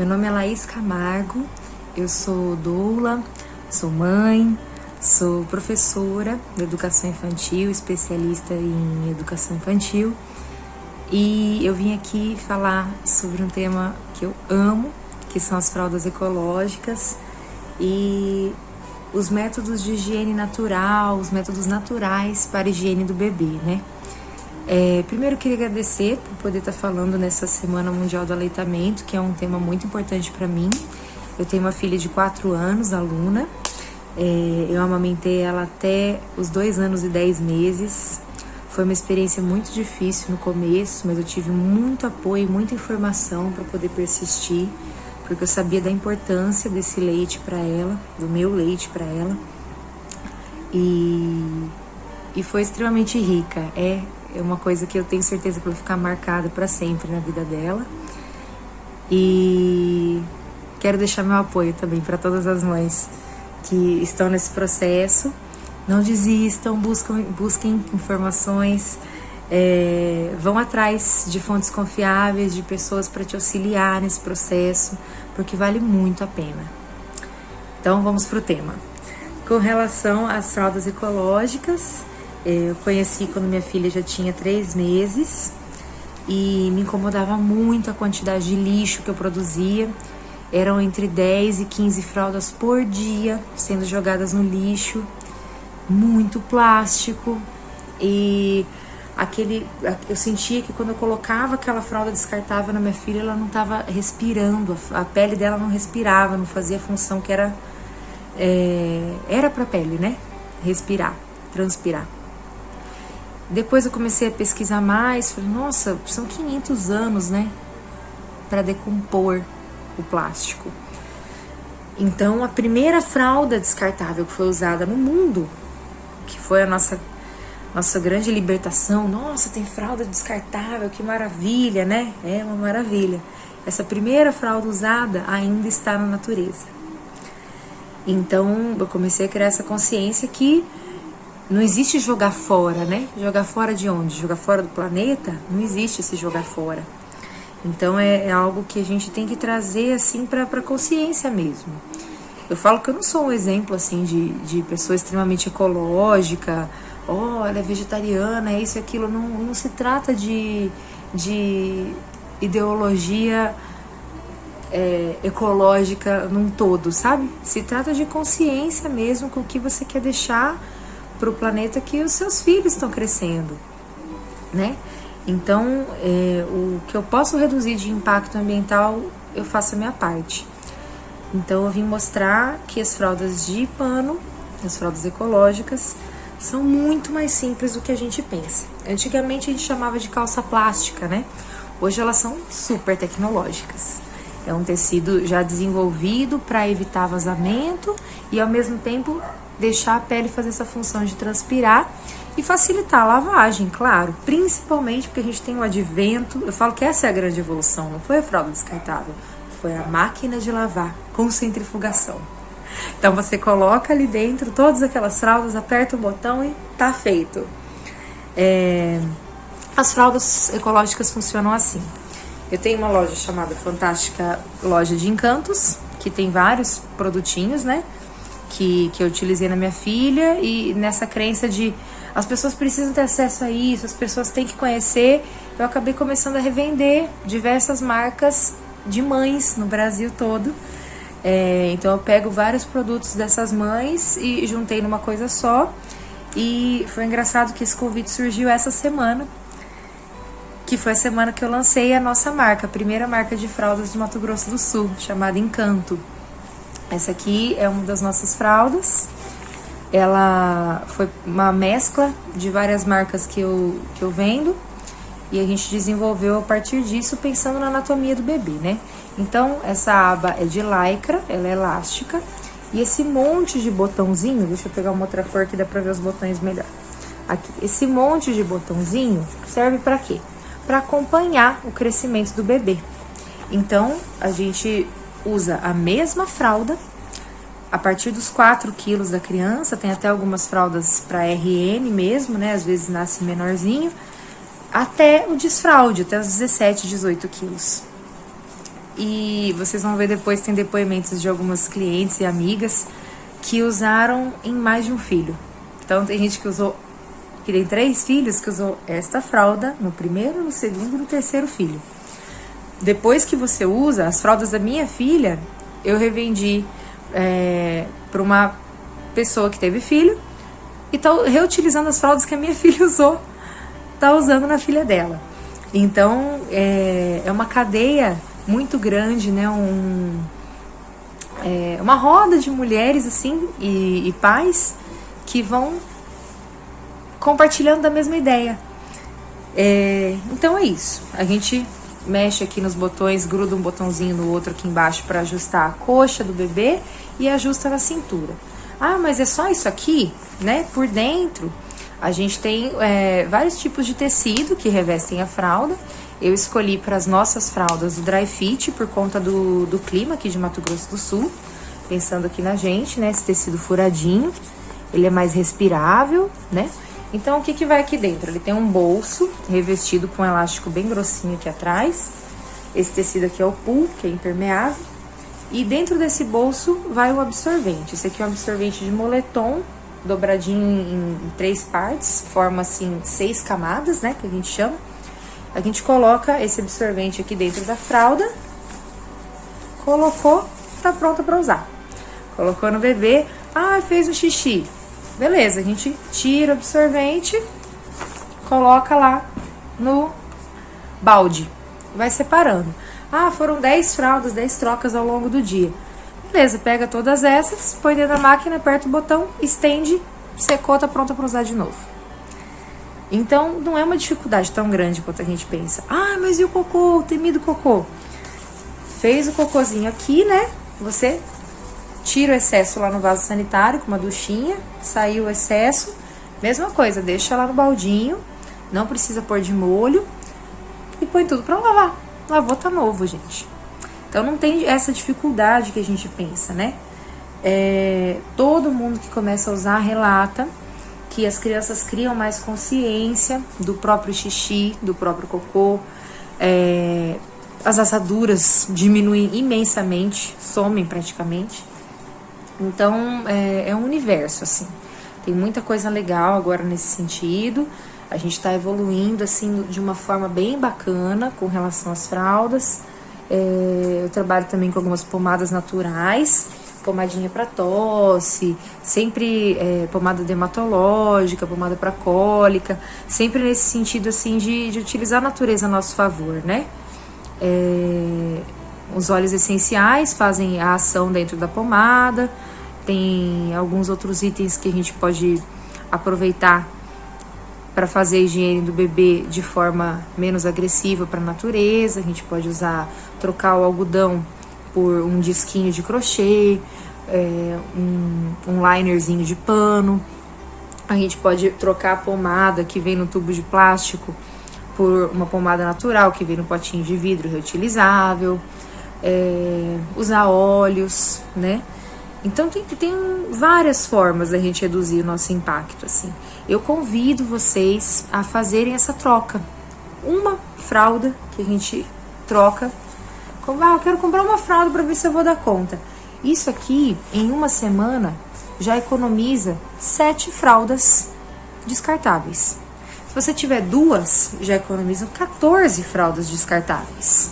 Meu nome é Laís Camargo, eu sou doula, sou mãe, sou professora de educação infantil, especialista em educação infantil, e eu vim aqui falar sobre um tema que eu amo, que são as fraldas ecológicas e os métodos de higiene natural, os métodos naturais para a higiene do bebê, né? Primeiro eu queria agradecer por poder estar falando nessa Semana Mundial do Aleitamento, que é um tema muito importante para mim. Eu tenho uma filha de 4 anos, a Luna. Eu amamentei ela até os 2 anos e 10 meses. Foi uma experiência muito difícil no começo, mas eu tive muito apoio, muita informação para poder persistir, porque eu sabia da importância desse leite para ela, do meu leite para ela. E foi extremamente rica. É uma coisa que eu tenho certeza que vai ficar marcada para sempre na vida dela. E quero deixar meu apoio também para todas as mães que estão nesse processo. Não desistam, busquem informações, vão atrás de fontes confiáveis, de pessoas para te auxiliar nesse processo, porque vale muito a pena. Então vamos para o tema. Com relação às fraldas ecológicas, eu conheci quando minha filha já tinha 3 meses e me incomodava muito a quantidade de lixo que eu produzia. Eram entre 10 e 15 fraldas por dia sendo jogadas no lixo, muito plástico. E eu sentia que quando eu colocava aquela fralda descartável na minha filha, ela não estava respirando, a pele dela não respirava, não fazia a função que era para a pele, né? Respirar, transpirar. Depois eu comecei a pesquisar mais, falei, nossa, são 500 anos, né, para decompor o plástico. Então, a primeira fralda descartável que foi usada no mundo, que foi a nossa grande libertação, nossa, tem fralda descartável, que maravilha, né? É uma maravilha. Essa primeira fralda usada ainda está na natureza. Então, eu comecei a criar essa consciência que não existe jogar fora, né? Jogar fora de onde? Jogar fora do planeta? Não existe esse jogar fora. Então é algo que a gente tem que trazer assim para consciência mesmo. Eu falo que eu não sou um exemplo assim de pessoa extremamente ecológica, ela é vegetariana, é isso e aquilo. Não se trata de ideologia ecológica num todo, sabe? Se trata de consciência mesmo com o que você quer deixar para o planeta que os seus filhos estão crescendo, né? Então, o que eu posso reduzir de impacto ambiental, eu faço a minha parte. Então, eu vim mostrar que as fraldas de pano, as fraldas ecológicas, são muito mais simples do que a gente pensa. Antigamente, a gente chamava de calça plástica, né? Hoje, elas são super tecnológicas. É um tecido já desenvolvido para evitar vazamento e, ao mesmo tempo, deixar a pele fazer essa função de transpirar e facilitar a lavagem, claro, principalmente porque a gente tem o advento. Eu falo que essa é a grande evolução, não foi a fralda descartável, foi a máquina de lavar com centrifugação. Então você coloca ali dentro todas aquelas fraldas, aperta o botão e tá feito. As fraldas ecológicas funcionam assim. Eu tenho uma loja chamada Fantástica Loja de Encantos, que tem vários produtinhos, né? Que eu utilizei na minha filha, e nessa crença de as pessoas precisam ter acesso a isso, as pessoas têm que conhecer, eu acabei começando a revender diversas marcas de mães no Brasil todo. Então eu pego vários produtos dessas mães e juntei numa coisa só, e foi engraçado que esse convite surgiu essa semana, que foi a semana que eu lancei a nossa marca, a primeira marca de fraldas de Mato Grosso do Sul, chamada Encanto. Essa aqui é uma das nossas fraldas. Ela foi uma mescla de várias marcas que eu vendo, e a gente desenvolveu a partir disso pensando na anatomia do bebê, né? Então, essa aba é de lycra, ela é elástica, e esse monte de botãozinho, deixa eu pegar uma outra cor que dá pra ver os botões melhor. Aqui, esse monte de botãozinho serve para quê? Para acompanhar o crescimento do bebê. Então, a gente usa a mesma fralda a partir dos 4 quilos da criança, tem até algumas fraldas para RN mesmo, né? Às vezes nasce menorzinho, até o desfraude, até os 17, 18 quilos. e vocês vão ver depois, tem depoimentos de algumas clientes e amigas que usaram em mais de um filho. Então tem gente que usou, que tem 3 filhos, que usou esta fralda no primeiro, no segundo e no terceiro filho. Depois que você usa, as fraldas da minha filha, eu revendi para uma pessoa que teve filho e tá reutilizando as fraldas que a minha filha usou, tá usando na filha dela. Então é uma cadeia muito grande, né? Uma roda de mulheres assim e pais que vão compartilhando da mesma ideia. Então é isso. A gente mexe aqui nos botões, gruda um botãozinho no outro aqui embaixo para ajustar a coxa do bebê e ajusta na cintura. Ah, mas é só isso aqui, né? Por dentro a gente tem vários tipos de tecido que revestem a fralda. Eu escolhi para as nossas fraldas o Dry Fit por conta do clima aqui de Mato Grosso do Sul. Pensando aqui na gente, né? Esse tecido furadinho, ele é mais respirável, né? Então, o que vai aqui dentro? Ele tem um bolso revestido com um elástico bem grossinho aqui atrás. Esse tecido aqui é o PU, que é impermeável. E dentro desse bolso vai o absorvente. Esse aqui é um absorvente de moletom, dobradinho em 3 partes. Forma, assim, 6 camadas, né? Que a gente chama. A gente coloca esse absorvente aqui dentro da fralda. Colocou, tá pronta para usar. Colocou no bebê. Ah, fez um xixi. Beleza, a gente tira o absorvente, coloca lá no balde, vai separando. Ah, foram 10 fraldas, 10 trocas ao longo do dia. Beleza, pega todas essas, põe dentro da máquina, aperta o botão, estende, secou, tá pronta para usar de novo. Então, não é uma dificuldade tão grande quanto a gente pensa. Ah, mas e o cocô, o temido cocô? Fez o cocôzinho aqui, né? Você tira o excesso lá no vaso sanitário com uma duchinha, saiu o excesso, mesma coisa, deixa lá no baldinho, não precisa pôr de molho e põe tudo pra lavar. Lavou, tá novo, gente. Então não tem essa dificuldade que a gente pensa, né? Todo mundo que começa a usar relata que as crianças criam mais consciência do próprio xixi, do próprio cocô, as assaduras diminuem imensamente, somem praticamente. Então, é um universo, assim. Tem muita coisa legal agora nesse sentido. A gente tá evoluindo, assim, de uma forma bem bacana com relação às fraldas. Eu trabalho também com algumas pomadas naturais. Pomadinha para tosse, sempre pomada dermatológica, pomada para cólica. Sempre nesse sentido, assim, de utilizar a natureza a nosso favor, né? Os óleos essenciais fazem a ação dentro da pomada. Tem alguns outros itens que a gente pode aproveitar para fazer a higiene do bebê de forma menos agressiva para a natureza. A gente pode trocar o algodão por um disquinho de crochê, um linerzinho de pano. A gente pode trocar a pomada que vem no tubo de plástico por uma pomada natural que vem no potinho de vidro reutilizável. Usar óleos, né? Então tem várias formas da gente reduzir o nosso impacto, assim. Eu convido vocês a fazerem essa troca. Uma fralda que a gente troca. Eu quero comprar uma fralda para ver se eu vou dar conta. Isso aqui, em uma semana, já economiza 7 fraldas descartáveis. Se você tiver 2, já economizam 14 fraldas descartáveis.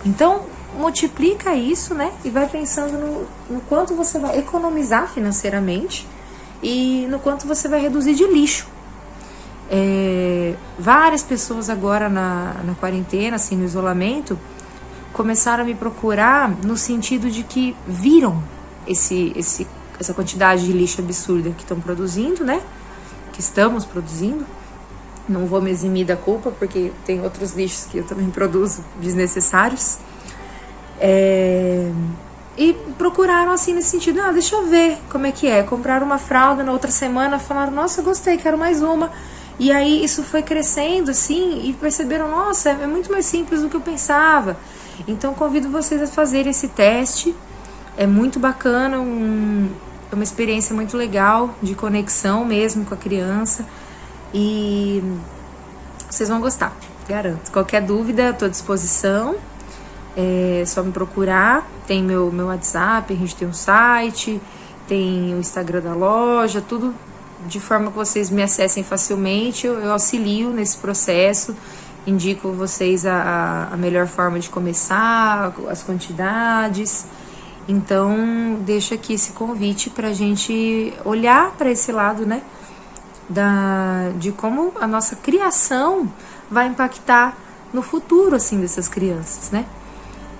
Então, multiplica isso, né? E vai pensando no quanto você vai economizar financeiramente e no quanto você vai reduzir de lixo. Várias pessoas agora na quarentena, assim, no isolamento, começaram a me procurar no sentido de que viram essa quantidade de lixo absurda que estão produzindo, né? Que estamos produzindo. Não vou me eximir da culpa, porque tem outros lixos que eu também produzo desnecessários. E procuraram assim nesse sentido, deixa eu ver como é que é. Compraram uma fralda, na outra semana falaram, nossa, gostei, quero mais uma. E aí isso foi crescendo assim e perceberam, nossa, é muito mais simples do que eu pensava. Então convido vocês a fazerem esse teste. É muito bacana, é uma experiência muito legal de conexão mesmo com a criança. E vocês vão gostar, garanto. Qualquer dúvida, estou à disposição. É só me procurar, tem meu WhatsApp, a gente tem um site, tem o Instagram da loja, tudo de forma que vocês me acessem facilmente. Eu auxilio nesse processo, indico vocês a melhor forma de começar, as quantidades. Então, deixo aqui esse convite para a gente olhar para esse lado, né, de como a nossa criação vai impactar no futuro, assim, dessas crianças, né?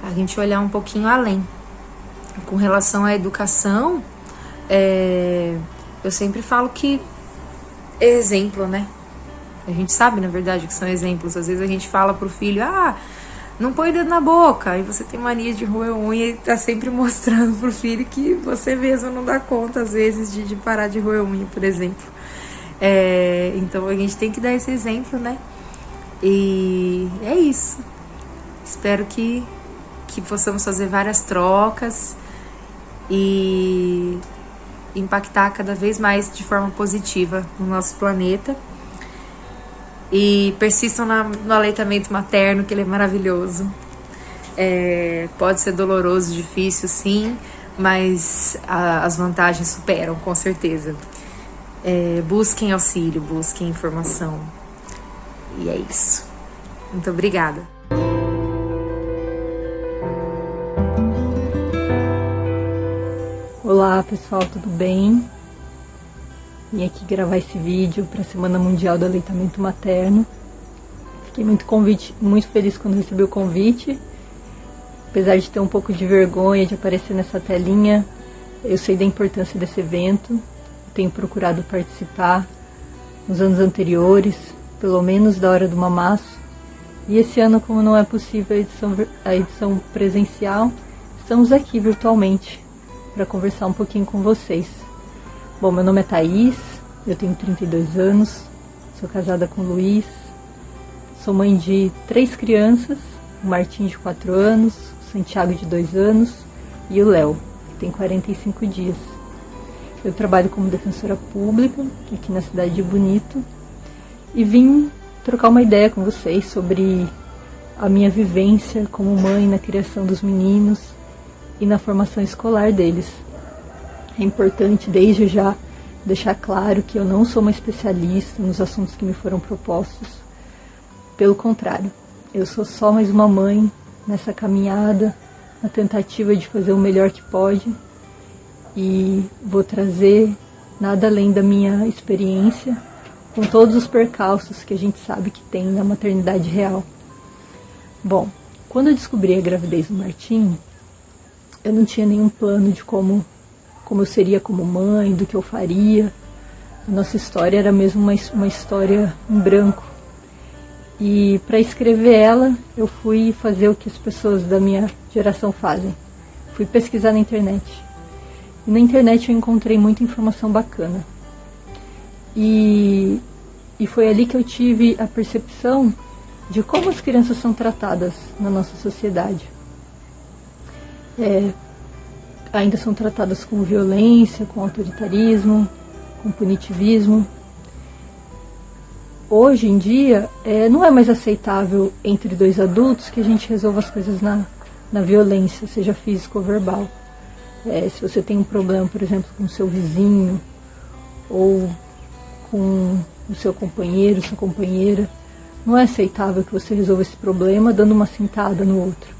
A gente olhar um pouquinho além. Com relação à educação, eu sempre falo que é exemplo, né? A gente sabe, na verdade, que são exemplos. Às vezes a gente fala pro filho, não põe o dedo na boca. Aí você tem mania de roer unha e tá sempre mostrando pro filho que você mesmo não dá conta, às vezes, de parar de roer unha, por exemplo. Então a gente tem que dar esse exemplo, né? E é isso. Espero que possamos fazer várias trocas e impactar cada vez mais de forma positiva no nosso planeta. E persistam no aleitamento materno, que ele é maravilhoso. Pode ser doloroso, difícil, sim, mas as vantagens superam, com certeza. Busquem auxílio, busquem informação. E é isso. Muito obrigada. Olá pessoal, tudo bem? Vim aqui gravar esse vídeo para a Semana Mundial do Aleitamento Materno. Fiquei muito feliz quando recebi o convite. Apesar de ter um pouco de vergonha de aparecer nessa telinha, eu sei da importância desse evento. Tenho procurado participar nos anos anteriores, pelo menos da Hora do Mamaço. E esse ano, como não é possível a edição presencial, estamos aqui virtualmente para conversar um pouquinho com vocês. Bom, meu nome é Thaís, eu tenho 32 anos, sou casada com o Luiz, sou mãe de 3 crianças, o Martim de 4 anos, o Santiago de 2 anos e o Léo, que tem 45 dias. Eu trabalho como defensora pública aqui na cidade de Bonito e vim trocar uma ideia com vocês sobre a minha vivência como mãe na criação dos meninos e na formação escolar deles. É importante desde já deixar claro que eu não sou uma especialista nos assuntos que me foram propostos. Pelo contrário, eu sou só mais uma mãe nessa caminhada, na tentativa de fazer o melhor que pode, e vou trazer nada além da minha experiência, com todos os percalços que a gente sabe que tem na maternidade real. Bom, quando eu descobri a gravidez do Martim, eu não tinha nenhum plano de como eu seria como mãe, do que eu faria. A nossa história era mesmo uma história em branco. E para escrever ela, eu fui fazer o que as pessoas da minha geração fazem. Fui pesquisar na internet. E na internet eu encontrei muita informação bacana. E foi ali que eu tive a percepção de como as crianças são tratadas na nossa sociedade. Ainda são tratadas com violência, com autoritarismo, com punitivismo. Hoje em dia, não é mais aceitável entre 2 adultos que a gente resolva as coisas na violência, seja física ou verbal. Se você tem um problema, por exemplo, com o seu vizinho ou com o seu companheiro, sua companheira, não é aceitável que você resolva esse problema dando uma cintada no outro.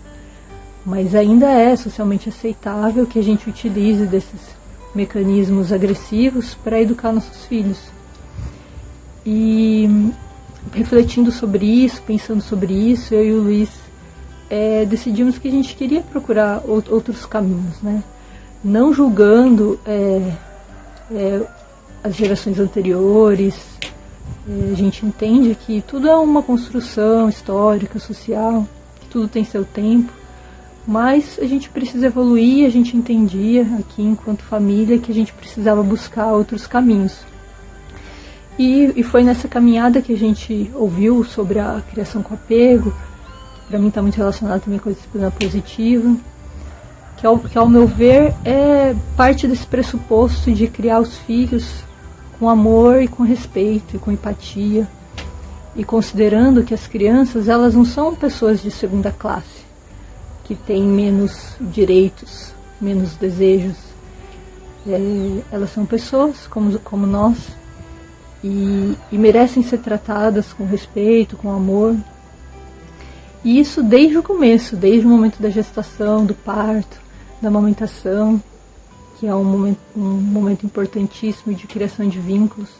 Mas ainda é socialmente aceitável que a gente utilize desses mecanismos agressivos para educar nossos filhos. E refletindo sobre isso, pensando sobre isso, eu e o Luiz decidimos que a gente queria procurar outros caminhos, né? Não julgando as gerações anteriores. A gente entende que tudo é uma construção histórica, social, que tudo tem seu tempo. Mas a gente precisa evoluir, a gente entendia aqui enquanto família que a gente precisava buscar outros caminhos. E foi nessa caminhada que a gente ouviu sobre a criação com apego, que para mim está muito relacionado também com a disciplina positiva, que ao meu ver é parte desse pressuposto de criar os filhos com amor e com respeito e com empatia, e considerando que as crianças elas não são pessoas de segunda classe, que têm menos direitos, menos desejos. Elas são pessoas como nós e merecem ser tratadas com respeito, com amor. E isso desde o começo, desde o momento da gestação, do parto, da amamentação, que é um momento importantíssimo de criação de vínculos.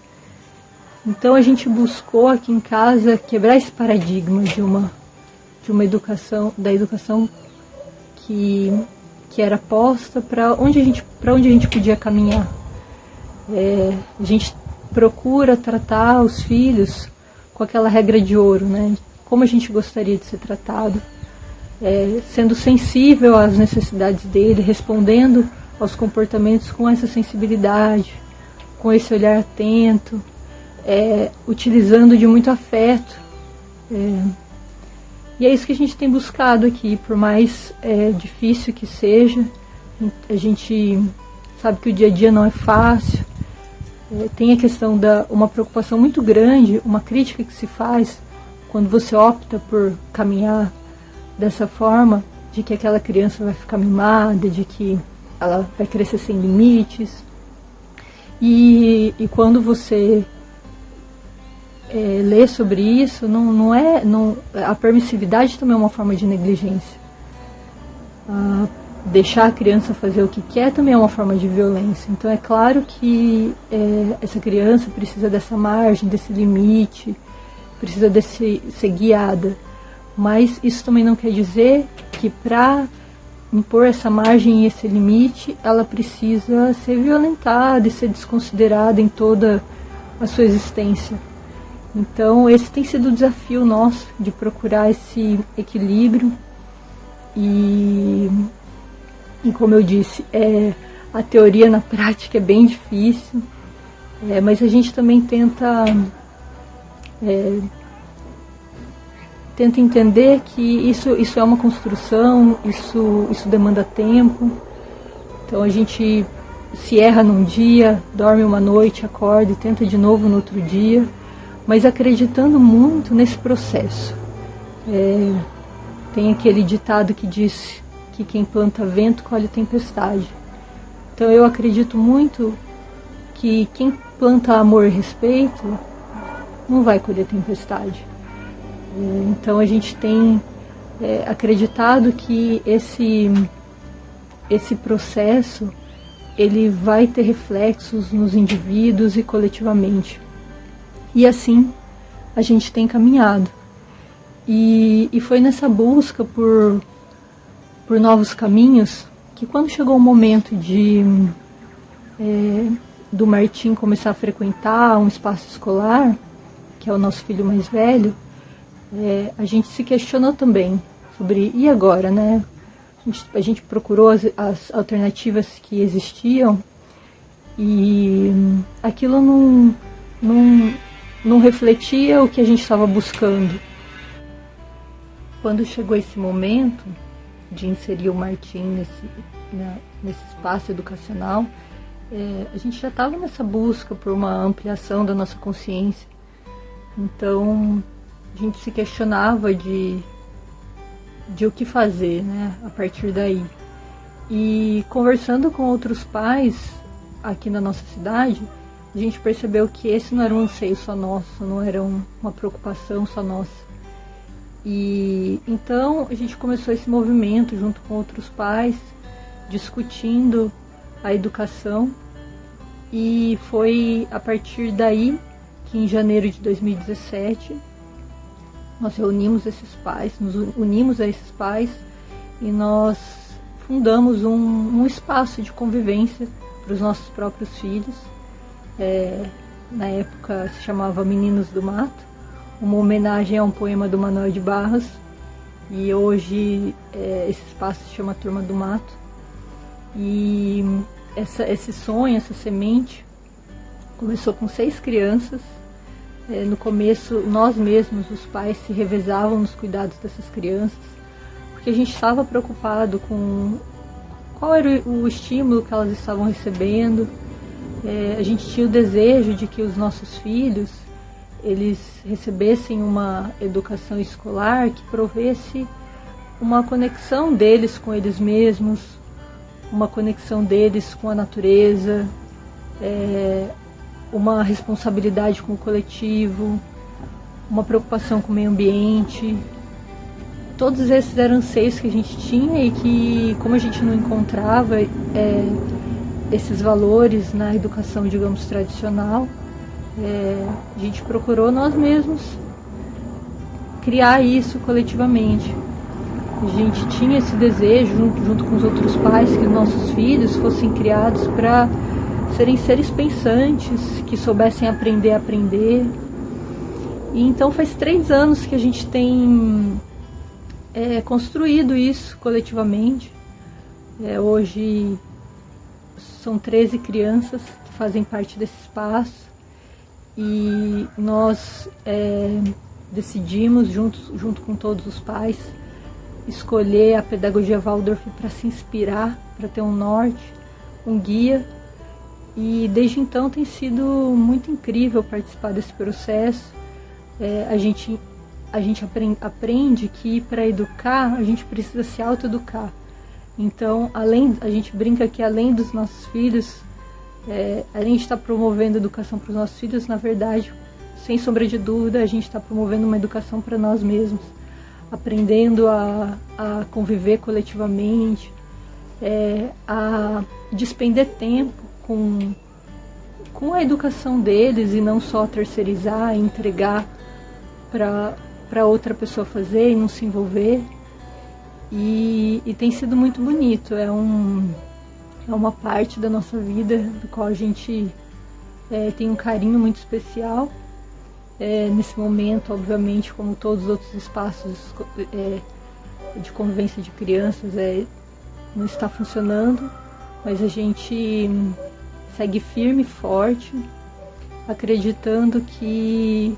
Então a gente buscou aqui em casa quebrar esse paradigma de uma educação, da educação que era posta para onde a gente podia caminhar. A gente procura tratar os filhos com aquela regra de ouro, né? Como a gente gostaria de ser tratado, sendo sensível às necessidades dele, respondendo aos comportamentos com essa sensibilidade, com esse olhar atento, utilizando de muito afeto. E é isso que a gente tem buscado aqui, por mais difícil que seja. A gente sabe que o dia a dia não é fácil. Tem a questão uma preocupação muito grande, uma crítica que se faz quando você opta por caminhar dessa forma, de que aquela criança vai ficar mimada, de que ela vai crescer sem limites. E quando você lê sobre isso, a permissividade também é uma forma de negligência. Deixar a criança fazer o que quer também é uma forma de violência. Então é claro que essa criança precisa dessa margem, desse limite, precisa ser guiada. Mas isso também não quer dizer que para impor essa margem e esse limite, ela precisa ser violentada e ser desconsiderada em toda a sua existência. Então esse tem sido o desafio nosso, de procurar esse equilíbrio. E como eu disse, a teoria na prática é bem difícil, mas a gente também tenta entender que isso é uma construção, isso demanda tempo. Então a gente se erra num dia, dorme uma noite, acorda e tenta de novo no outro dia, mas acreditando muito nesse processo. Tem aquele ditado que diz que quem planta vento colhe tempestade. Então eu acredito muito que quem planta amor e respeito não vai colher tempestade. Então a gente tem acreditado que esse processo ele vai ter reflexos nos indivíduos e coletivamente. E assim a gente tem caminhado. E foi nessa busca por novos caminhos que, quando chegou o momento do Martim começar a frequentar um espaço escolar, que é o nosso filho mais velho, a gente se questionou também sobre, e agora, né? A gente procurou as alternativas que existiam e aquilo não refletia o que a gente estava buscando. Quando chegou esse momento de inserir o Martim nesse espaço educacional, a gente já estava nessa busca por uma ampliação da nossa consciência. Então a gente se questionava de o que fazer, né, a partir daí. E conversando com outros pais aqui na nossa cidade, a gente percebeu que esse não era um anseio só nosso, não era uma preocupação só nossa. E então a gente começou esse movimento junto com outros pais, discutindo a educação, e foi a partir daí que, em janeiro de 2017, nós reunimos esses pais, nos unimos a esses pais e nós fundamos um espaço de convivência para os nossos próprios filhos. Na época se chamava Meninos do Mato, uma homenagem a um poema do Manuel de Barros, e hoje esse espaço se chama Turma do Mato. E esse sonho, essa semente, começou com 6 crianças. No começo, nós mesmos, os pais, se revezavam nos cuidados dessas crianças, porque a gente estava preocupado com qual era o estímulo que elas estavam recebendo. A gente tinha o desejo de que os nossos filhos eles recebessem uma educação escolar que provesse uma conexão deles com eles mesmos, uma conexão deles com a natureza, uma responsabilidade com o coletivo, uma preocupação com o meio ambiente. Todos esses eram anseios que a gente tinha e que, como a gente não encontrava esses valores na educação, digamos, tradicional, a gente procurou nós mesmos criar isso coletivamente. A gente tinha esse desejo, junto com os outros pais, que os nossos filhos fossem criados para serem seres pensantes, que soubessem aprender a aprender. E então faz 3 anos que a gente tem construído isso coletivamente. Hoje são 13 crianças que fazem parte desse espaço e nós decidimos, junto com todos os pais, escolher a pedagogia Waldorf para se inspirar, para ter um norte, um guia. E desde então tem sido muito incrível participar desse processo. A gente aprende que para educar a gente precisa se autoeducar. Então, a gente brinca que além dos nossos filhos, a gente está promovendo educação para os nossos filhos. Na verdade, sem sombra de dúvida, a gente está promovendo uma educação para nós mesmos, aprendendo a conviver coletivamente, a despender tempo com a educação deles e não só terceirizar e entregar para outra pessoa fazer e não se envolver. E tem sido muito bonito, é uma parte da nossa vida do qual a gente tem um carinho muito especial. Nesse momento, obviamente, como todos os outros espaços de convivência de crianças, não está funcionando, mas a gente segue firme e forte, acreditando que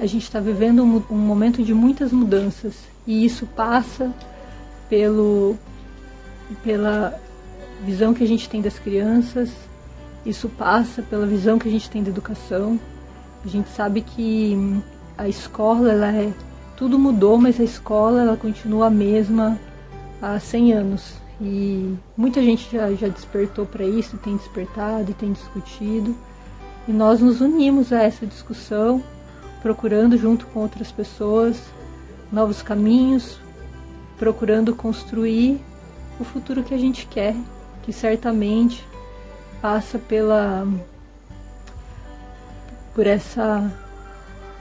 a gente está vivendo um momento de muitas mudanças, e isso passa pela visão que a gente tem das crianças, isso passa pela visão que a gente tem da educação. A gente sabe que a escola, tudo mudou, mas a escola ela continua a mesma há 100 anos. E muita gente já despertou para isso, tem despertado e tem discutido. E nós nos unimos a essa discussão, procurando junto com outras pessoas novos caminhos, procurando construir o futuro que a gente quer, que certamente passa por essa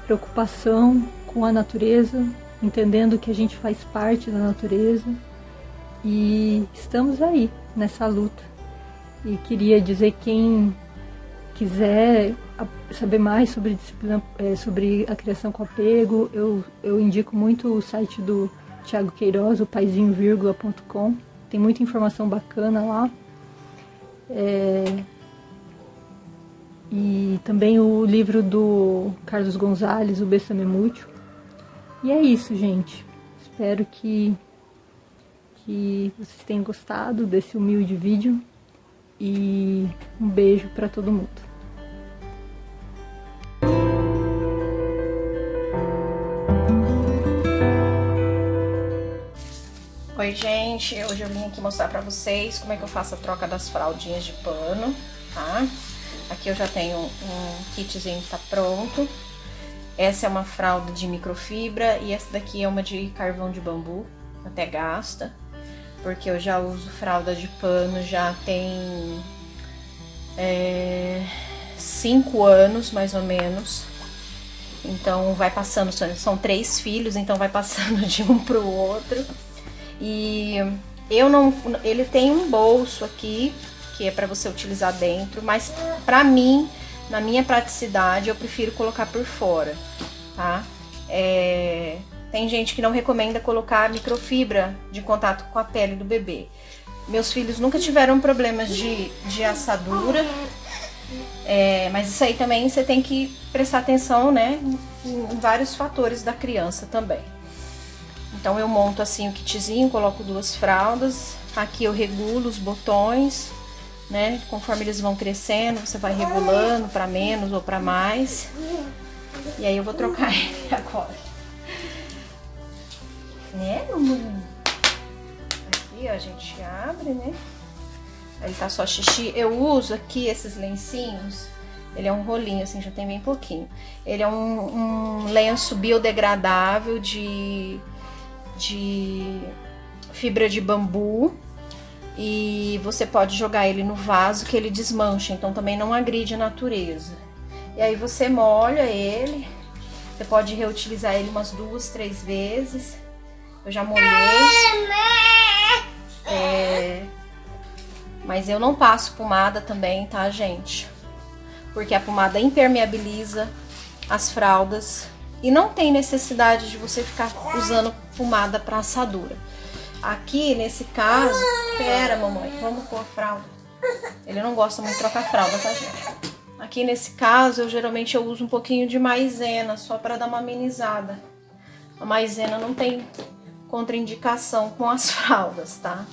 preocupação com a natureza, entendendo que a gente faz parte da natureza, e estamos aí nessa luta. E queria dizer, quem quiser saber mais sobre disciplina, sobre a criação com apego, eu indico muito o site do Thiago Queiroz, o paizinho.com. Tem muita informação bacana lá. E também o livro do Carlos Gonzalez, o Bessame Mútil. E é isso, gente. Espero que vocês tenham gostado desse humilde vídeo. E um beijo para todo mundo. Oi, gente. Hoje eu vim aqui mostrar pra vocês como é que eu faço a troca das fraldinhas de pano, tá? Aqui eu já tenho um kitzinho que tá pronto. Essa é uma fralda de microfibra e essa daqui é uma de carvão de bambu, até gasta, porque eu já uso fralda de pano já tem 5 anos, mais ou menos. Então vai passando, são 3 filhos, então vai passando de um pro outro. E ele tem um bolso aqui, que é para você utilizar dentro, mas pra mim, na minha praticidade, eu prefiro colocar por fora, tá? Tem gente que não recomenda colocar microfibra de contato com a pele do bebê. Meus filhos nunca tiveram problemas de assadura, mas isso aí também você tem que prestar atenção, né, em vários fatores da criança também. Então eu monto assim o kitzinho, coloco 2 fraldas, aqui eu regulo os botões, né, conforme eles vão crescendo, você vai regulando para menos ou para mais. E aí eu vou trocar ele agora. Né, mamãe? Aqui, ó, a gente abre, né? Aí tá só xixi. Eu uso aqui esses lencinhos. Ele é um rolinho, assim, já tem bem pouquinho. Ele é um lenço biodegradável de fibra de bambu. E você pode jogar ele no vaso que ele desmancha, então também não agride a natureza. E aí você molha ele, você pode reutilizar ele umas 2, 3 vezes. Eu já molhei. Mas eu não passo pomada também, tá, gente? Porque a pomada impermeabiliza as fraldas e não tem necessidade de você ficar usando pomada para assadura. Aqui, nesse caso... Pera, mamãe, vamos pôr a fralda. Ele não gosta muito de trocar fralda, tá, gente? Aqui, nesse caso, geralmente eu uso um pouquinho de maisena, só para dar uma amenizada. A maisena não tem contraindicação com as fraldas, tá?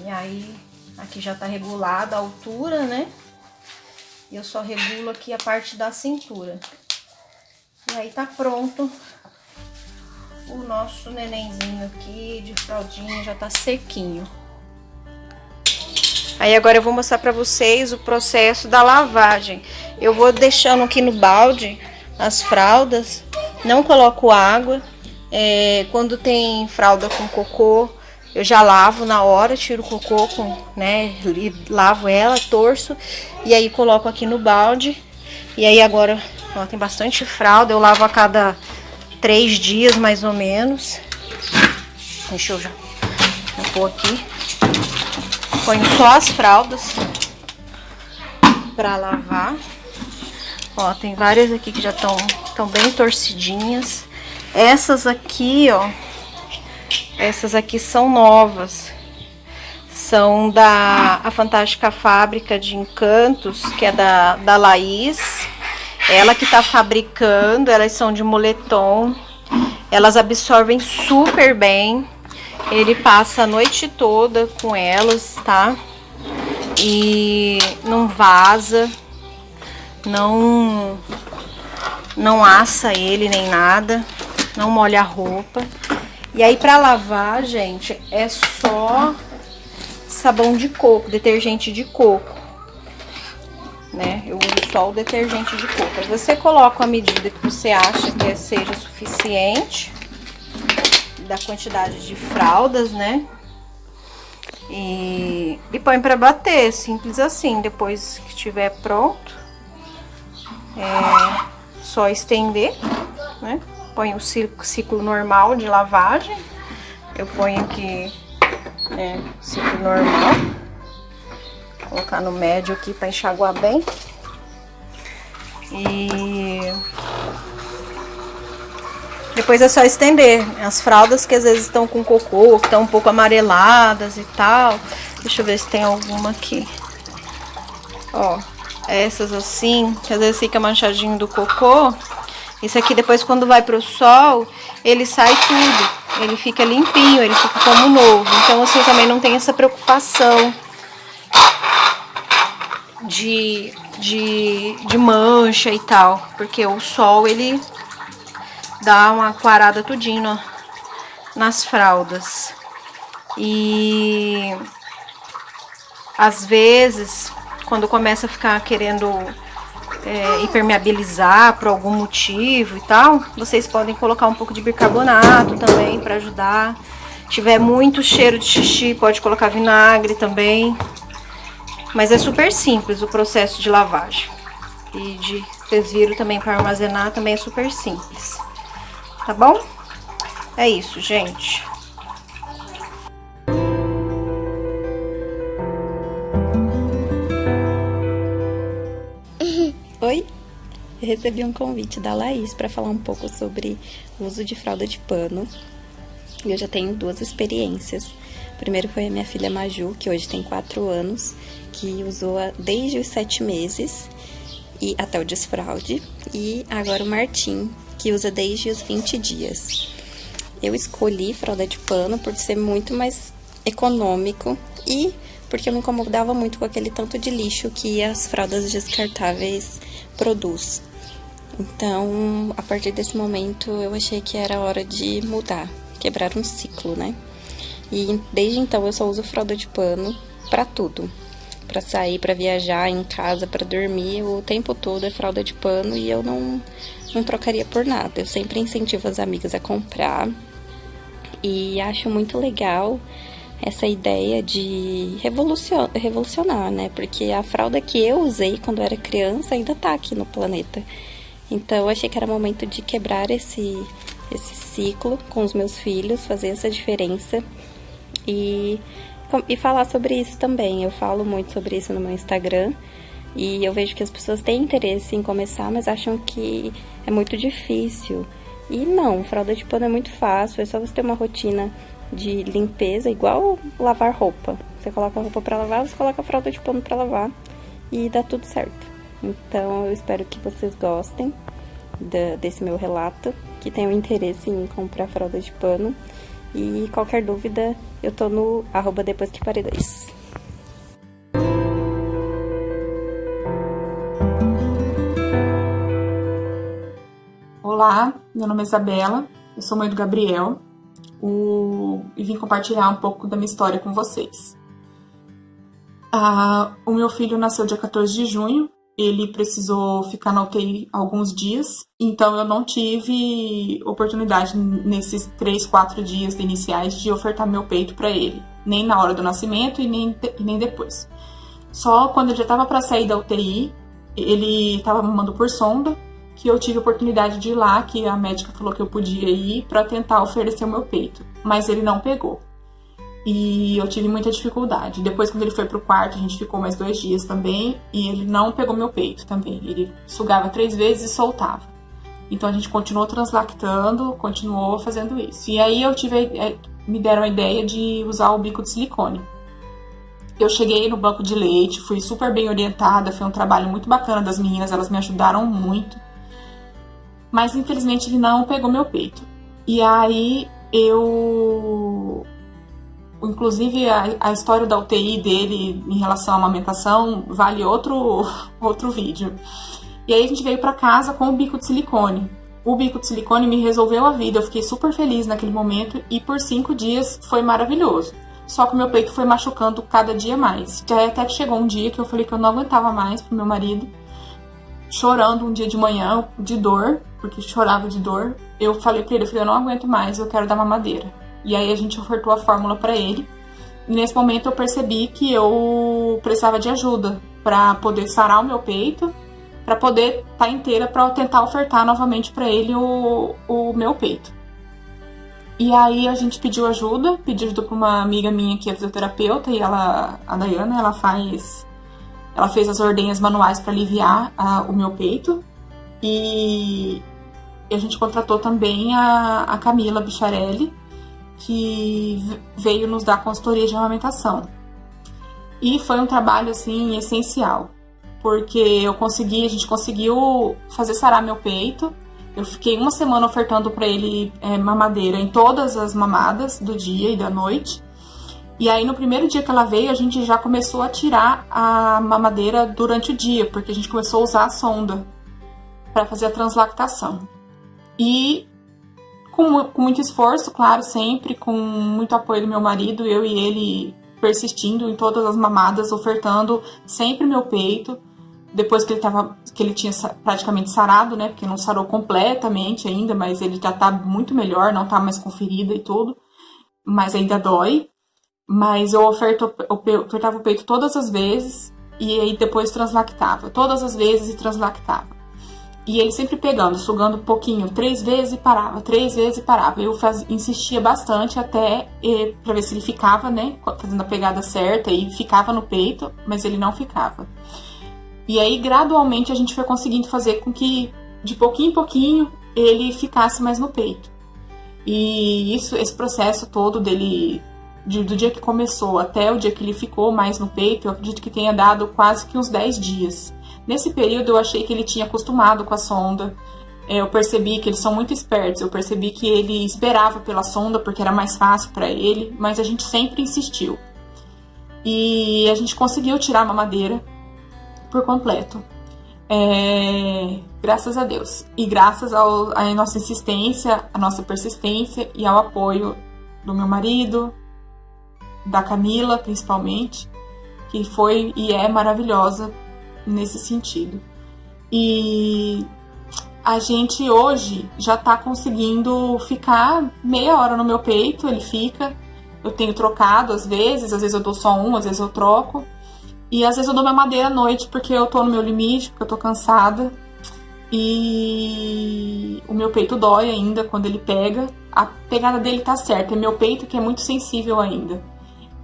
E aí, aqui já tá regulada a altura, né? E eu só regulo aqui a parte da cintura. E aí tá pronto o nosso nenenzinho aqui de fraldinha, já tá sequinho. Aí agora eu vou mostrar pra vocês o processo da lavagem. Eu vou deixando aqui no balde as fraldas, não coloco água. Quando tem fralda com cocô, eu já lavo na hora, tiro o cocô, lavo ela, torço, e aí coloco aqui no balde. E aí agora, ó, tem bastante fralda, eu lavo a cada 3 dias mais ou menos. Deixa eu já pôr aqui. Ponho só as fraldas pra lavar. Ó, tem várias aqui que já estão bem torcidinhas. Essas aqui, ó, essas aqui são novas. São a Fantástica Fábrica de Encantos, que é da Laís. Ela que tá fabricando, elas são de moletom. Elas absorvem super bem. Ele passa a noite toda com elas, tá? E não vaza, não assa ele nem nada, não molha a roupa. E aí pra lavar, gente, é só sabão de coco, detergente de coco, né? Eu uso só o detergente de coco. Aí você coloca a medida que você acha que seja suficiente da quantidade de fraldas, né? E põe pra bater, simples assim. Depois que estiver pronto, é só estender, né? Põe o ciclo normal de lavagem. Eu ponho aqui ciclo normal. Vou colocar no médio aqui para enxaguar bem. E depois é só estender as fraldas que às vezes estão com cocô, que estão um pouco amareladas e tal. Deixa eu ver se tem alguma aqui. Ó, essas assim, que às vezes fica manchadinho do cocô. Isso aqui depois quando vai pro sol, ele sai tudo. Ele fica limpinho, ele fica como novo. Então assim, também não tem essa preocupação de mancha e tal. Porque o sol, ele dá uma aquarada tudinho nas fraldas. E às vezes, quando começa a ficar querendo impermeabilizar por algum motivo e tal, vocês podem colocar um pouco de bicarbonato também para ajudar. Se tiver muito cheiro de xixi, pode colocar vinagre também. Mas é super simples o processo de lavagem. E vocês viram também para armazenar, também é super simples. Tá bom? É isso, gente. Oi, eu recebi um convite da Laís para falar um pouco sobre o uso de fralda de pano. Eu já tenho 2 experiências. Primeiro foi a minha filha Maju, que hoje tem 4 anos, que usou desde os 7 meses e até o desfraude. E agora o Martim, que usa desde os 20 dias. Eu escolhi fralda de pano por ser muito mais econômico e porque eu me incomodava muito com aquele tanto de lixo que as fraldas descartáveis produzem. Então, a partir desse momento, eu achei que era hora de mudar. quebrar um ciclo, né? E desde então eu só uso fralda de pano pra tudo. Pra sair, pra viajar, em casa, pra dormir, o tempo todo é fralda de pano e eu não trocaria por nada. Eu sempre incentivo as amigas a comprar e acho muito legal essa ideia de revolucionar, né? Porque a fralda que eu usei quando eu era criança ainda tá aqui no planeta. Então eu achei que era momento de quebrar esse ciclo com os meus filhos, fazer essa diferença e falar sobre isso também. Eu falo muito sobre isso no meu Instagram e eu vejo que as pessoas têm interesse em começar, mas acham que é muito difícil. E não, fralda de pano é muito fácil, é só você ter uma rotina de limpeza, igual lavar roupa. Você coloca a roupa pra lavar, você coloca a fralda de pano pra lavar e dá tudo certo. Então eu espero que vocês gostem desse meu relato, que tenham interesse em comprar fralda de pano. E qualquer dúvida, eu tô no @depoisqueparei2. Olá, meu nome é Isabela, eu sou mãe do Gabriel e vim compartilhar um pouco da minha história com vocês. O meu filho nasceu dia 14 de junho, ele precisou ficar na UTI alguns dias, então eu não tive oportunidade nesses 3, 4 dias iniciais de ofertar meu peito para ele, nem na hora do nascimento e nem depois. Só quando ele já estava para sair da UTI, ele estava mamando por sonda, que eu tive a oportunidade de ir lá, que a médica falou que eu podia ir para tentar oferecer o meu peito, mas ele não pegou. E eu tive muita dificuldade. Depois, quando ele foi pro quarto, a gente ficou mais 2 dias também, e ele não pegou meu peito também. Ele sugava 3 vezes e soltava. Então a gente continuou translactando, continuou fazendo isso. E aí me deram a ideia de usar o bico de silicone. Eu cheguei no banco de leite, fui super bem orientada, foi um trabalho muito bacana das meninas, elas me ajudaram muito. Mas infelizmente ele não pegou meu peito. E aí inclusive a história da UTI dele em relação à amamentação vale outro vídeo. E aí a gente veio pra casa com o bico de silicone. O bico de silicone me resolveu a vida, eu fiquei super feliz naquele momento e por 5 dias foi maravilhoso. Só que o meu peito foi machucando cada dia mais. Até que chegou um dia que eu falei que eu não aguentava mais pro meu marido, chorando um dia de manhã de dor, porque chorava de dor. Eu falei pra ele, eu não aguento mais, eu quero dar mamadeira. E aí a gente ofertou a fórmula pra ele. E nesse momento eu percebi que eu precisava de ajuda pra poder sarar o meu peito, pra poder estar inteira pra tentar ofertar novamente pra ele o meu peito. E aí a gente pediu ajuda pra uma amiga minha que é fisioterapeuta, e a Dayana, ela fez as ordenhas manuais para aliviar o meu peito. E a gente contratou também a Camila Bicharelli, que veio nos dar consultoria de amamentação. E foi um trabalho, assim, essencial, porque a gente conseguiu fazer sarar meu peito. Eu fiquei 1 semana ofertando para ele mamadeira em todas as mamadas do dia e da noite. E aí, no primeiro dia que ela veio, a gente já começou a tirar a mamadeira durante o dia, porque a gente começou a usar a sonda para fazer a translactação. E com muito esforço, claro, sempre, com muito apoio do meu marido, eu e ele persistindo em todas as mamadas, ofertando sempre meu peito. Depois que ele tinha praticamente sarado, né, porque não sarou completamente ainda, mas ele já tá muito melhor, não tá mais com ferida e tudo, mas ainda dói. Mas eu ofertava o peito todas as vezes e aí depois translactava. Todas as vezes e translactava. E ele sempre pegando, sugando um pouquinho, 3 vezes e parava, 3 vezes e parava. Eu insistia bastante até pra ver se ele ficava, né, fazendo a pegada certa e ficava no peito, mas ele não ficava. E aí, gradualmente, a gente foi conseguindo fazer com que, de pouquinho em pouquinho, ele ficasse mais no peito. E esse processo todo dele, do dia que começou até o dia que ele ficou mais no peito, eu acredito que tenha dado quase que uns 10 dias. Nesse período, eu achei que ele tinha acostumado com a sonda. Eu percebi que eles são muito espertos. Eu percebi que ele esperava pela sonda, porque era mais fácil para ele, mas a gente sempre insistiu. E a gente conseguiu tirar a mamadeira por completo. Graças a Deus. E graças à nossa insistência, à nossa persistência e ao apoio do meu marido, da Camila, principalmente, que foi e é maravilhosa nesse sentido. E a gente hoje já tá conseguindo ficar meia hora no meu peito, ele fica. Eu tenho trocado às vezes eu dou só um, às vezes eu troco. E às vezes eu dou mamadeira à noite porque eu tô no meu limite, porque eu tô cansada. E o meu peito dói ainda quando ele pega. A pegada dele tá certa, é meu peito que é muito sensível ainda.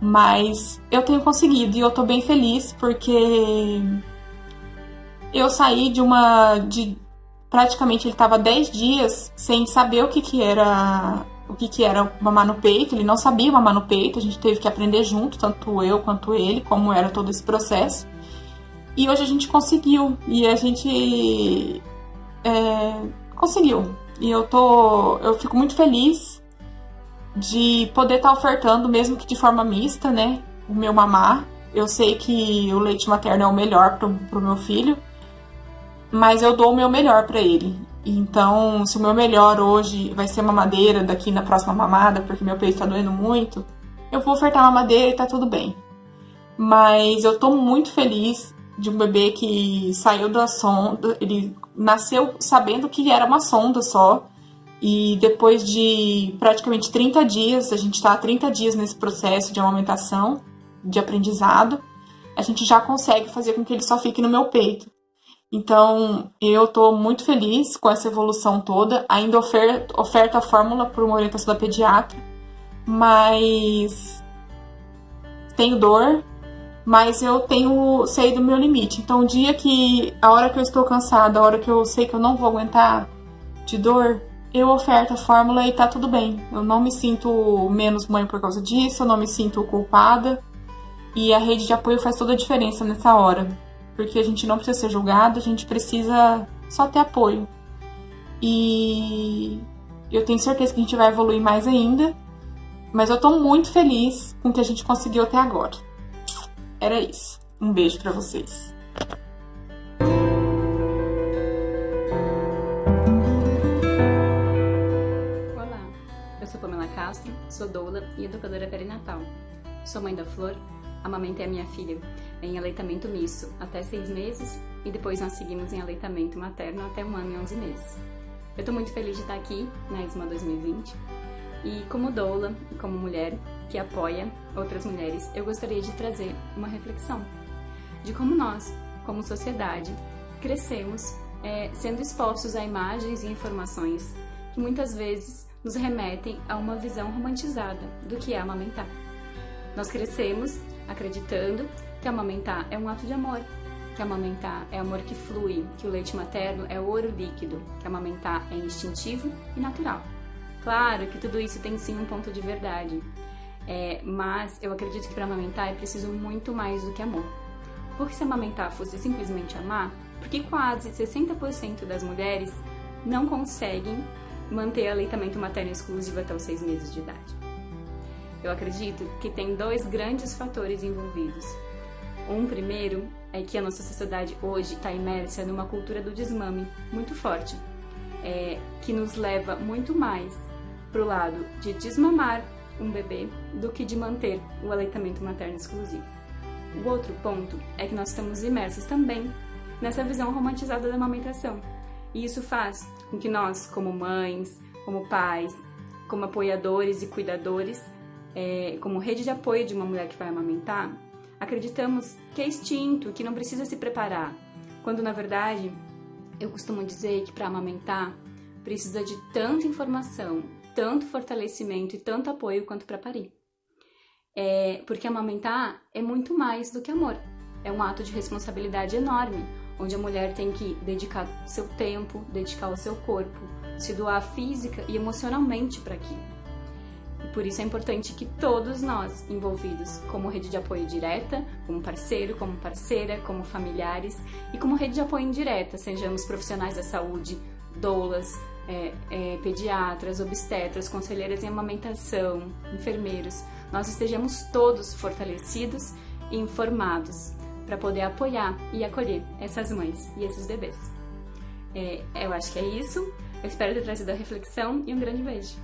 Mas eu tenho conseguido e eu tô bem feliz porque eu saí de praticamente ele tava 10 dias sem saber o que era mamar no peito. Ele não sabia mamar no peito, a gente teve que aprender junto, tanto eu quanto ele, como era todo esse processo. E hoje a gente conseguiu, e a gente conseguiu. E eu fico muito feliz de poder estar ofertando, mesmo que de forma mista, né, o meu mamar. Eu sei que o leite materno é o melhor pro meu filho, mas eu dou o meu melhor para ele. Então, se o meu melhor hoje vai ser mamadeira daqui na próxima mamada, porque meu peito tá doendo muito, eu vou ofertar mamadeira e tá tudo bem. Mas eu tô muito feliz de um bebê que saiu da sonda, ele nasceu sabendo que era uma sonda só, e depois de praticamente 30 dias, a gente tá há 30 dias nesse processo de amamentação, de aprendizado, a gente já consegue fazer com que ele só fique no meu peito. Então, eu tô muito feliz com essa evolução toda. Ainda oferto a fórmula por uma orientação da pediatra, mas tenho dor, mas eu sei do meu limite. Então, a hora que eu estou cansada, a hora que eu sei que eu não vou aguentar de dor, eu oferto a fórmula e tá tudo bem. Eu não me sinto menos mãe por causa disso, eu não me sinto culpada. E a rede de apoio faz toda a diferença nessa hora. Porque a gente não precisa ser julgado, a gente precisa só ter apoio. E eu tenho certeza que a gente vai evoluir mais ainda, mas eu tô muito feliz com o que a gente conseguiu até agora. Era isso. Um beijo pra vocês. Olá, eu sou Pamela Castro, sou doula e educadora perinatal. Sou mãe da Flor, amamentei a minha filha em aleitamento misto até 6 meses e depois nós seguimos em aleitamento materno até 1 ano e 11 meses. Eu estou muito feliz de estar aqui na ISMA 2020 e como doula e como mulher que apoia outras mulheres, eu gostaria de trazer uma reflexão de como nós, como sociedade, crescemos sendo expostos a imagens e informações que muitas vezes nos remetem a uma visão romantizada do que é amamentar. Nós crescemos acreditando que amamentar é um ato de amor, que amamentar é amor que flui, que o leite materno é ouro líquido, que amamentar é instintivo e natural. Claro que tudo isso tem sim um ponto de verdade, mas eu acredito que para amamentar é preciso muito mais do que amor. Porque se amamentar fosse simplesmente amar, porque quase 60% das mulheres não conseguem manter aleitamento materno exclusivo até os 6 meses de idade. Eu acredito que tem 2 grandes fatores envolvidos. Um primeiro é que a nossa sociedade hoje está imersa numa cultura do desmame muito forte, que nos leva muito mais para o lado de desmamar um bebê do que de manter o aleitamento materno exclusivo. O outro ponto é que nós estamos imersos também nessa visão romantizada da amamentação. E isso faz com que nós, como mães, como pais, como apoiadores e cuidadores, como rede de apoio de uma mulher que vai amamentar, acreditamos que é instinto, que não precisa se preparar, quando na verdade eu costumo dizer que para amamentar precisa de tanta informação, tanto fortalecimento e tanto apoio quanto para parir. Porque amamentar é muito mais do que amor, é um ato de responsabilidade enorme, onde a mulher tem que dedicar seu tempo, dedicar o seu corpo, se doar física e emocionalmente para aquilo. Por isso é importante que todos nós envolvidos, como rede de apoio direta, como parceiro, como parceira, como familiares e como rede de apoio indireta, sejamos profissionais da saúde, doulas, pediatras, obstetras, conselheiras em amamentação, enfermeiros, nós estejamos todos fortalecidos e informados para poder apoiar e acolher essas mães e esses bebês. Eu acho que é isso. Eu espero ter trazido a reflexão e um grande beijo.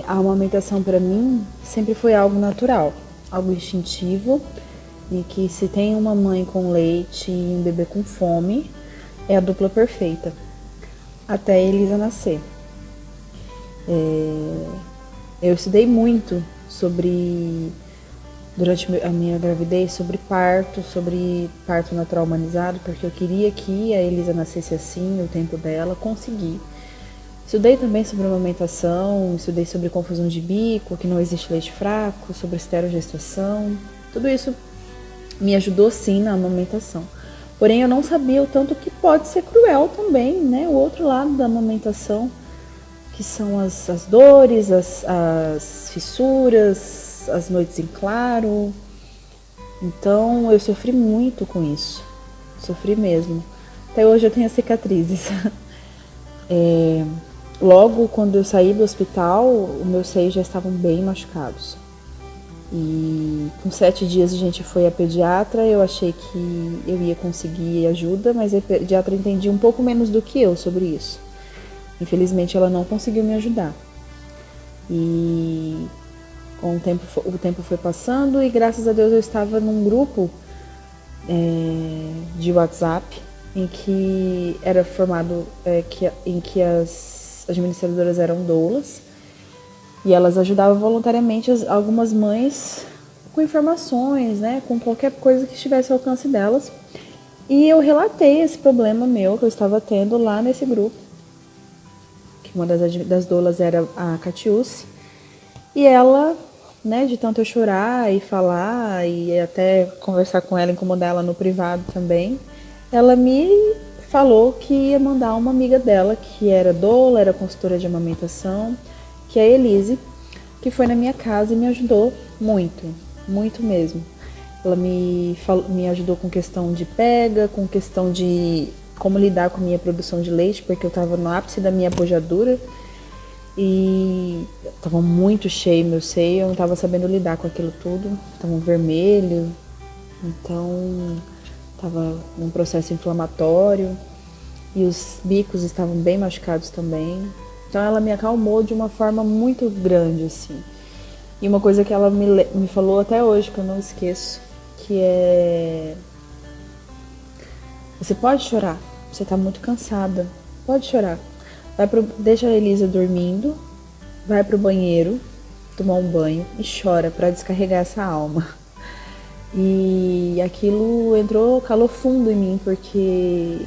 A amamentação para mim sempre foi algo natural, algo instintivo, e que se tem uma mãe com leite e um bebê com fome, é a dupla perfeita, até a Elisa nascer. Eu estudei muito durante a minha gravidez, sobre parto natural humanizado, porque eu queria que a Elisa nascesse assim, no tempo dela, consegui. Estudei também sobre amamentação, estudei sobre confusão de bico, que não existe leite fraco, sobre esterogestação. Tudo isso me ajudou sim na amamentação. Porém, eu não sabia o tanto que pode ser cruel também, né? O outro lado da amamentação, que são as dores, as fissuras, as noites em claro. Então, eu sofri muito com isso. Sofri mesmo. Até hoje eu tenho as cicatrizes. Logo, quando eu saí do hospital, os meus seios já estavam bem machucados. E com 7 dias a gente foi à pediatra, eu achei que eu ia conseguir ajuda, mas a pediatra entendia um pouco menos do que eu sobre isso. Infelizmente ela não conseguiu me ajudar. E com o tempo foi passando e graças a Deus eu estava num grupo de WhatsApp em que era formado, em que as administradoras eram doulas e elas ajudavam voluntariamente algumas mães com informações, né, com qualquer coisa que estivesse ao alcance delas. E eu relatei esse problema meu que eu estava tendo lá nesse grupo, que uma das doulas era a Catiúce, e ela, né, de tanto eu chorar e falar e até conversar com ela, incomodar ela no privado também, ela me falou que ia mandar uma amiga dela, que era doula, era consultora de amamentação, que é a Elise, que foi na minha casa e me ajudou muito, muito mesmo. Ela me ajudou com questão de pega, com questão de como lidar com a minha produção de leite, porque eu estava no ápice da minha pojadura e estava muito cheio meu seio, eu não estava sabendo lidar com aquilo tudo, estava vermelho, então estava num processo inflamatório e os bicos estavam bem machucados também. Então ela me acalmou de uma forma muito grande, assim. E uma coisa que ela me falou até hoje, que eu não esqueço, que é: você pode chorar, você tá muito cansada, pode chorar. Deixa a Elisa dormindo, vai pro banheiro, tomar um banho e chora para descarregar essa alma. E aquilo calou fundo em mim, porque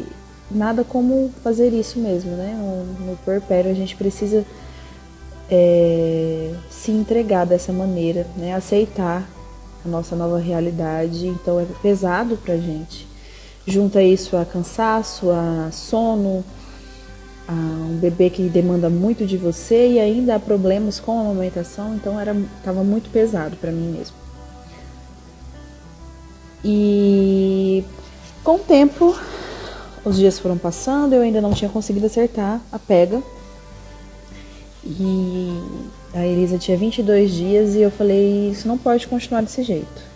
nada como fazer isso mesmo, né? No puerpério a gente precisa se entregar dessa maneira, né? Aceitar a nossa nova realidade, então é pesado pra gente. Junta isso a cansaço, a sono, a um bebê que demanda muito de você e ainda há problemas com a amamentação, então estava muito pesado pra mim mesmo. E com o tempo, os dias foram passando, eu ainda não tinha conseguido acertar a pega. E a Elisa tinha 22 dias e eu falei, isso não pode continuar desse jeito.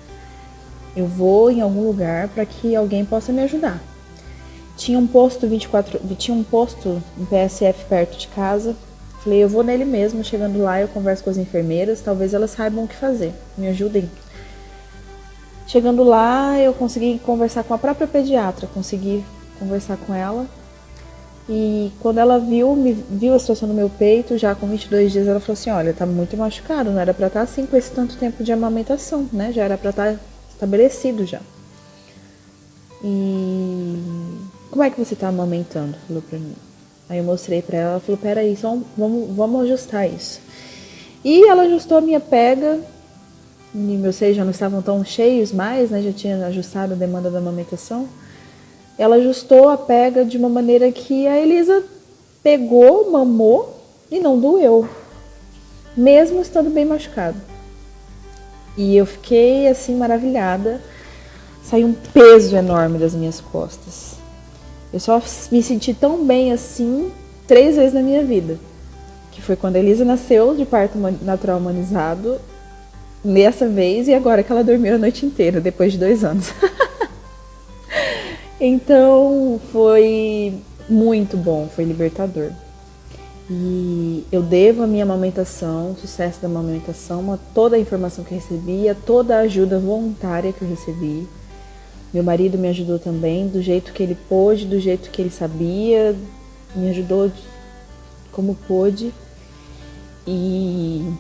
Eu vou em algum lugar para que alguém possa me ajudar. Tinha um posto um PSF perto de casa. Falei, eu vou nele mesmo, chegando lá eu converso com as enfermeiras, talvez elas saibam o que fazer, me ajudem. Chegando lá, eu consegui conversar com a própria pediatra, consegui conversar com ela. E quando ela viu a situação do meu peito, já com 22 dias, ela falou assim, olha, tá muito machucado, não era pra estar assim com esse tanto tempo de amamentação, né? Já era pra estar estabelecido já. E como é que você tá amamentando? Falou pra mim. Aí eu mostrei pra ela, ela falou, peraí, só vamos ajustar isso. E ela ajustou a minha pega, e meus seios já não estavam tão cheios mais, né? Já tinha ajustado a demanda da amamentação. Ela ajustou a pega de uma maneira que a Elisa pegou, mamou e não doeu, mesmo estando bem machucado. E eu fiquei assim maravilhada, saiu um peso enorme das minhas costas. Eu só me senti tão bem assim 3 vezes na minha vida, que foi quando a Elisa nasceu de parto natural humanizado, dessa vez, e agora que ela dormiu a noite inteira, depois de 2 anos. Então, foi muito bom, foi libertador. E eu devo a minha amamentação, o sucesso da amamentação, a toda a informação que eu recebi, a toda a ajuda voluntária que eu recebi. Meu marido me ajudou também, do jeito que ele pôde, do jeito que ele sabia, me ajudou como pôde. E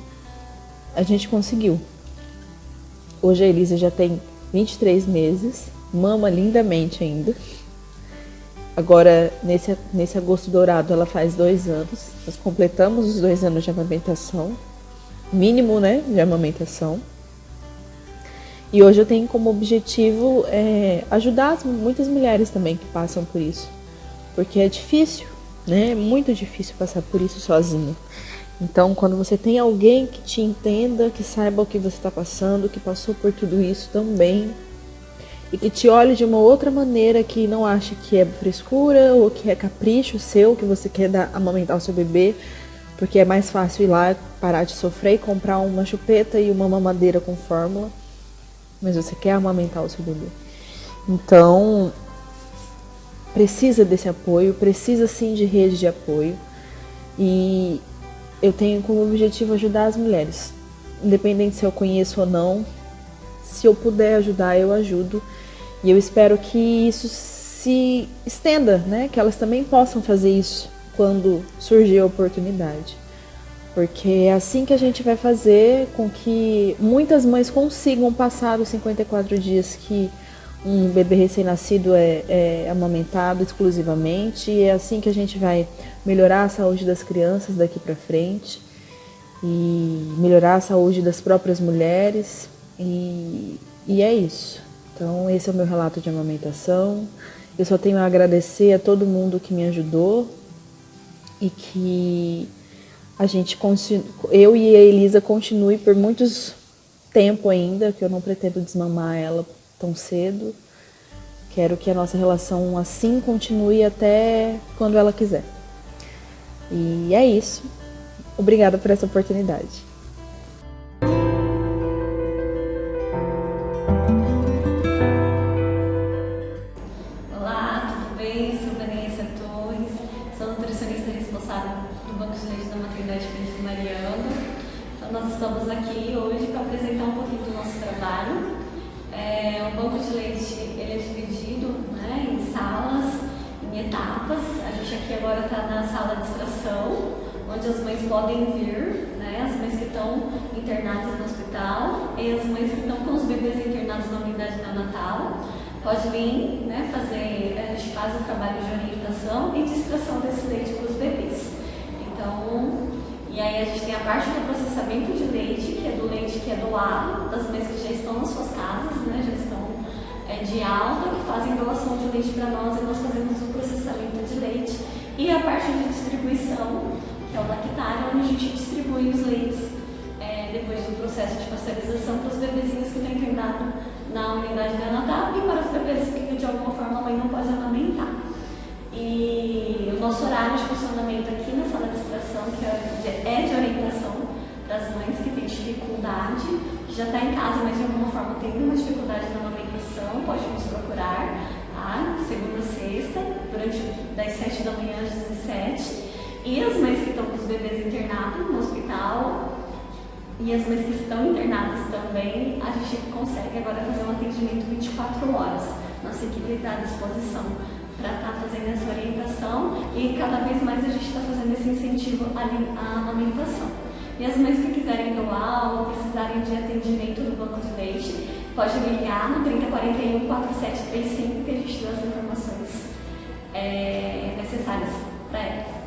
a gente conseguiu. Hoje a Elisa já tem 23 meses, mama lindamente ainda. Agora, nesse agosto dourado, ela faz 2 anos. Nós completamos os 2 anos de amamentação. Mínimo, né, de amamentação. E hoje eu tenho como objetivo ajudar muitas mulheres também que passam por isso. Porque é difícil, né? É muito difícil passar por isso sozinha. Então, quando você tem alguém que te entenda, que saiba o que você está passando, que passou por tudo isso também, e que te olhe de uma outra maneira, que não ache que é frescura ou que é capricho seu, que você quer amamentar o seu bebê, porque é mais fácil ir lá, parar de sofrer e comprar uma chupeta e uma mamadeira com fórmula, mas você quer amamentar o seu bebê. Então, precisa desse apoio, precisa sim de rede de apoio, e eu tenho como objetivo ajudar as mulheres, independente se eu conheço ou não. Se eu puder ajudar, eu ajudo. E eu espero que isso se estenda, né? Que elas também possam fazer isso quando surgir a oportunidade. Porque é assim que a gente vai fazer com que muitas mães consigam passar os 54 dias que um bebê recém-nascido é amamentado exclusivamente. E é assim que a gente vai melhorar a saúde das crianças daqui para frente. E melhorar a saúde das próprias mulheres. E é isso. Então, esse é o meu relato de amamentação. Eu só tenho a agradecer a todo mundo que me ajudou e que a gente eu e a Elisa continue por muitos tempo ainda, que eu não pretendo desmamar ela tão cedo. Quero que a nossa relação assim continue até quando ela quiser. E é isso. Obrigada por essa oportunidade. Nós estamos aqui hoje para apresentar um pouquinho do nosso trabalho. O banco de leite ele é dividido, né, em salas, em etapas. A gente aqui agora está na sala de extração, onde as mães podem vir, né, as mães que estão internadas no hospital e as mães que estão com os bebês internados na unidade neonatal. Pode vir, né, a gente faz o trabalho de orientação e de extração desse leite para os bebês. Então, e aí a gente tem a parte do processamento de leite, que é do leite que é doado, das mães que já estão nas suas casas, né, já estão de alta, que fazem doação de leite para nós e nós fazemos o processamento de leite. E a parte de distribuição, que é o lactário, onde a gente distribui os leites depois do processo de pasteurização para os bebezinhos que estão internados na unidade neonatal e para os bebês que de alguma forma a mãe não pode amamentar. E o nosso horário de funcionamento aqui na sala de extração, que é de orientação das mães que têm dificuldade, que já está em casa, mas de alguma forma tem uma dificuldade na amamentação, pode nos procurar, tá? Segunda a sexta, das 7 da manhã às 17. E as mães que estão com os bebês internados no hospital e as mães que estão internadas também, a gente consegue agora fazer um atendimento 24 horas. Nossa equipe está à disposição para estar fazendo essa orientação e cada vez mais a gente está fazendo esse incentivo à amamentação. E as mães que quiserem doar ou precisarem de atendimento do banco de leite, pode me ligar no 3041 4735 que a gente dá as informações necessárias para elas.